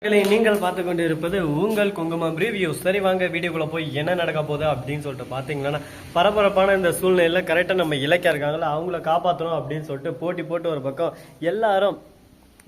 நீங்கள் பார்த்து கொண்டு இருப்பது உங்கள் குங்குமம் ரிவ்யூ. சரி வாங்க வீடியோக்குள்ள போய் என்ன நடக்க போகுது அப்படின்னு சொல்லிட்டு பாத்தீங்கன்னா, பரபரப்பான இந்த சூழ்நிலையில கரெக்டா நம்ம இலக்கியா இருக்காங்களா அவங்கள காப்பாற்றணும் அப்படின்னு சொல்லிட்டு போட்டி போட்டு ஒரு பக்கம் எல்லாரும்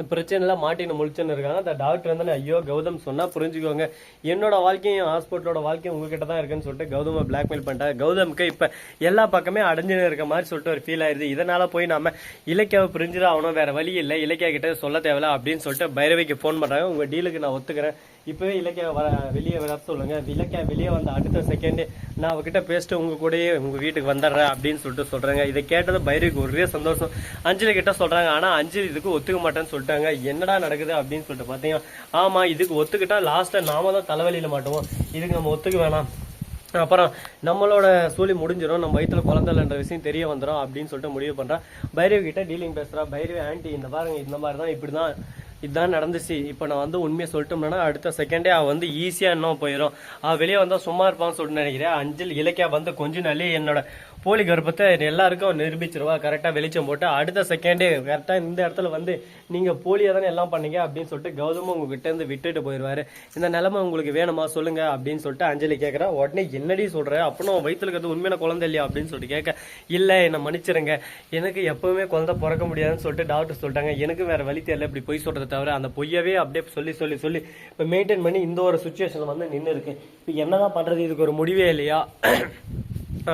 பிரச்சனைலாம் மாட்டின்னு முழிச்சுன்னு இருக்காங்க. அந்த டாக்டர் வந்து ஐயோ கௌதம் சொன்னா புரிஞ்சுக்கோங்க, என்னோட வாழ்க்கையும் ஹாஸ்பிட்டலோட வாழ்க்கையும் உங்ககிட்ட தான் இருக்குன்னு சொல்லிட்டு கௌதம பிளாக்மெயில் பண்ணிட்டாங்க. கௌதமுக்கு இப்ப எல்லா பக்கமே அடைஞ்சுன்னு இருக்க மாதிரி சொல்லிட்டு ஒரு ஃபீல் ஆயிருது. இதனால போய் நம்ம இலக்கியாவை பிரிஞ்சுதான் ஆகணும், வேற வழி இல்லை, இலக்கியா கிட்ட சொல்ல தேவையில்ல அப்படின்னு சொல்லிட்டு பைரவிக்கு போன் பண்றாங்க. உங்க டீலுக்கு நான் ஒத்துக்கிறேன், இப்பவே இலக்கியா வெளியே வர சொல்லுங்க. இலக்கியா வெளியே வந்த அடுத்த செகண்ட் நான் அவகிட்ட பேசிட்டு உங்க கூடயே உங்க வீட்டுக்கு வந்துடுறேன் அப்படின்னு சொல்லிட்டு சொல்றாங்க. இதை கேட்டது பைரவிக்கு ஒரே சந்தோஷம். அஞ்சலி கிட்ட சொல்றாங்க, ஆனா அஞ்சலி இதுக்கு ஒத்துக்க மாட்டேன்னு சொல்லிட்டாங்க. என்னடா நடக்குது அப்படின்னு சொல்லிட்டு பாத்தீங்கன்னா, ஆமா இதுக்கு ஒத்துக்கிட்டா லாஸ்ட்ல நாம தான் தலைவலியில மாட்டுவோம், இதுக்கு நம்ம ஒத்துக்க வேணாம், அப்புறம் நம்மளோட சூழி முடிஞ்சிடும், நம்ம வயிற்றுல குழந்தைன்ற விஷயம் தெரிய வந்துடும் அப்படின்னு சொல்லிட்டு முடிவு பண்றா. பைரவி கிட்ட டீலிங் பேசுறா. பைரவி ஆன்டி இந்த பாருங்க, இந்த மாதிரி தான், இப்படிதான் இதுதான் நடந்துச்சு, இப்போ நான் வந்து உண்மையை சொல்லிட்டோம்னா அடுத்த செகண்டே அவள் வந்து ஈஸியாக இன்னும் போயிடும், அவள் வெளியே வந்தால் சும்மா இருப்பான்னு சொல்லிட்டு நினைக்கிறேன். அஞ்சல் இலக்கியா வந்து கொஞ்ச நாளே என்னோட போலி கர்ப்பத்தை எல்லாருக்கும் நிரூபிச்சிருவா. கரெக்டாக வெளிச்சம் போட்டு அடுத்த செகண்டே கரெக்டாக இந்த இடத்துல வந்து நீங்கள் போலியாக தானே எல்லாம் பண்ணீங்க அப்படின்னு சொல்லிட்டு கௌதமும் உங்ககிட்ட இருந்து விட்டுட்டு போயிடுவாரு. இந்த நிலைமை உங்களுக்கு வேணுமா சொல்லுங்க அப்படின்னு சொல்லிட்டு அஞ்சலி கேட்குறா. உடனே என்னடி சொல்கிற, அப்படின்னா வயிற்றுல இருக்கிறது உண்மையான குழந்தை இல்லையா அப்படின்னு சொல்லிட்டு கேட்க, இல்லை என்னை மன்னிச்சிருங்க, எனக்கு எப்பவுமே குழந்தை பிறக்க முடியாதுன்னு சொல்லிட்டு டாக்டர் சொல்லிட்டாங்க, எனக்கு வேற வழி தெரியல இப்படி பொய் சொல்றது தவிர. அந்த பொய்யவே அப்படியே சொல்லி சொல்லி சொல்லி இப்போ மெயின்டைன் பண்ணி இந்த ஒரு சுச்சுவேஷன்ல வந்து நின்று இருக்கு. இப்போ என்னதான் பண்றது, இதுக்கு ஒரு முடிவே இல்லையா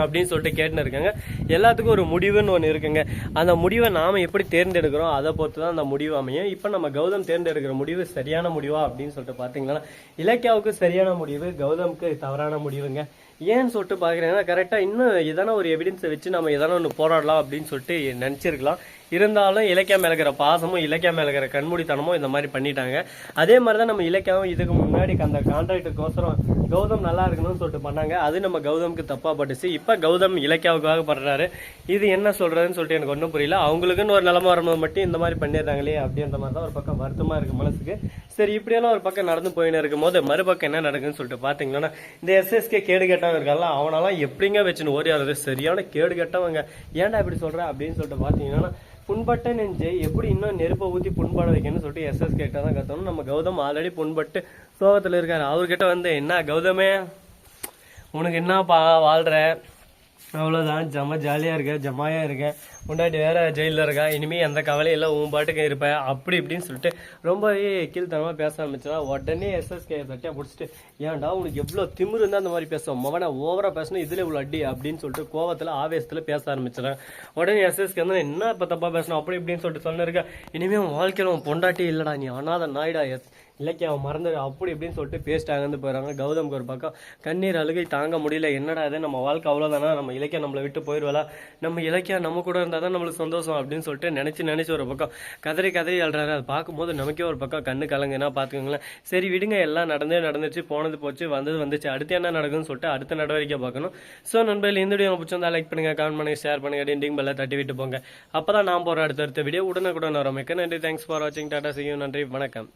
அப்படின்னு சொல்லிட்டு கேட்டுன்னு இருக்காங்க. எல்லாத்துக்கும் ஒரு முடிவுன்னு ஒன்று இருக்குங்க. அந்த முடிவை நாம எப்படி தேர்ந்தெடுக்கிறோம் அதை பொறுத்து தான் அந்த முடிவு அமையும். இப்போ நம்ம கௌதம் தேர்ந்தெடுக்கிற முடிவு சரியான முடிவா அப்படின்னு சொல்லிட்டு பார்த்தீங்கன்னா, இலக்கியாவுக்கு சரியான முடிவு, கௌதமுக்கு தவறான முடிவுங்க. ஏன்னு சொல்லிட்டு பார்க்குறேன்னா, கரெக்டாக இன்னும் எதனா ஒரு எவிடன்ஸை வச்சு நம்ம எதனா ஒன்று போராடலாம் அப்படின்னு சொல்லிட்டு நினச்சிருக்கலாம். இருந்தாலும் இலக்கியா மேல இருக்கிற பாசமும் இலக்கியா மேல இருக்கிற கண்மூடித்தனமும் இந்த மாதிரி பண்ணிட்டாங்க. அதே மாதிரி தான் நம்ம இலக்கியாவும் இதுக்கு முன்னாடி அந்த கான்ட்ராக்டுக்கோசரம் கௌதம் நல்லா இருக்கணும்னு சொல்லிட்டு பண்ணாங்க. அது நம்ம கௌதமுக்கு தப்பா பட்டுச்சு. இப்ப கௌதம் இலக்கியாவுக்காக பண்றாரு. இது என்ன சொல்றதுன்னு சொல்லிட்டு எனக்கு ஒன்றும் புரியல. அவங்களுக்குன்னு ஒரு நிலைமை வரும்போது மட்டும் இந்த மாதிரி பண்ணிடுறாங்களே அப்படின்ற மாதிரி தான் ஒரு பக்கம் வருத்தமா இருக்கு மனசுக்கு. சரி இப்படியெல்லாம் ஒரு பக்கம் நடந்து போயின்னு இருக்கும் போது மறுபக்கம் என்ன நடக்குன்னு சொல்லிட்டு பாத்தீங்கன்னா, இந்த எஸ்எஸ்கே கேடு கெட்டவங்க இருக்காங்க, அவனாலாம் எப்படிங்க வச்சுன்னு ஓடி ஆடுறது, சரியான கேடு கெட்டவங்க, ஏன்டா இப்படி சொல்ற அப்படின்னு சொல்லிட்டு பாத்தீங்கன்னா, புண்பட்ட நெஞ்சு எப்படி இன்னும் நெருப்பை ஊற்றி புண்பட வைக்கணும்னு சொல்லிட்டு எஸ்எஸ் கிட்ட தான் கத்தணும். நம்ம கௌதம் ஆல்ரெடி புண்பட்டு சோகத்தில் இருக்காரு. அவர்கிட்ட வந்து என்ன கௌதமே உனக்கு என்னப்பா வாழ்ற, அவ்வளோதான், ஜாலியாக இருக்க, ஜமாயாக இருக்க, முன்னாடி வேற ஜெயிலில் இருக்கா, இனிமேல் எந்த கவலையும் இல்லை, உன் பாட்டுக்கு இருப்பேன் அப்படி இப்படின்னு சொல்லிட்டு ரொம்பவே கீழ்த்தனமாக பேச ஆரம்பிச்சா. உடனே எஸ்எஸ்கே தட்டியா பிடிச்சிட்டு, ஏன்டா உனக்கு எவ்வளோ திமிரு இருந்தால் அந்த மாதிரி பேசுவோம், மவனை ஓவராக பேசணும், இதில் இவ்வளோ அடி அப்படின்னு சொல்லிட்டு கோவத்தில் ஆவேசத்தில் பேச ஆரம்பிச்சிடறேன். உடனே எஸ்எஸ்கே வந்து என்ன இப்போ தப்பாக பேசணும் அப்படி இப்படின்னு சொல்லிட்டு சொன்னிருக்க, இனிமேல் உன் வாழ்க்கையில் உன் பொண்டாட்டி இல்லைடா, நீ அனாத நாயிடா, இலக்கிய அவன் மறந்து அப்படி இப்படின்னு சொல்லிட்டு பேசிட்டாங்கன்னு போயிடறாங்க. கௌதம்க்கு ஒரு பக்கம் கண்ணீர் அழுகை தாங்க முடியல. என்னடா இது, நம்ம வாழ்க்கை அவ்வளோதானா, நம்ம இலக்கியா நம்மளை விட்டு போயிடுவாளா, நம்ம இலக்கியா நம்ம கூட இருந்தால் தான் நம்மளுக்கு சந்தோஷம் அப்படின்னு சொல்லிட்டு நினைச்சு ஒரு பக்கம் கதறி அழுறாரு. அதை பார்க்கும்போது நமக்கே ஒரு பக்கம் கண்ணு கலங்குனா பார்த்துக்கோங்களேன். சரி விடுங்க, எல்லாம் நடந்துச்சு, போனது போச்சு, வந்துச்சு, அடுத்து என்ன நடக்குதுன்னு சொல்லிட்டு அடுத்த நடவடிக்கை பார்க்கணும். ஸோ நண்பர்கள் இந்த வீடியோ பிடிச்சிருந்தா லைக் பண்ணுங்க, கமெண்ட் பண்ணுங்க, ஷேர் பண்ணுங்க, டிண்டிங் பெல்ல தட்டி விட்டு போங்க. அப்பதான் நான் போற அடுத்த வீடியோ உடனுக்குடன் வரும். மிக்க நன்றி, தேங்க்ஸ் ஃபார் வாட்சிங், டாடா, see you, நன்றி, வணக்கம்.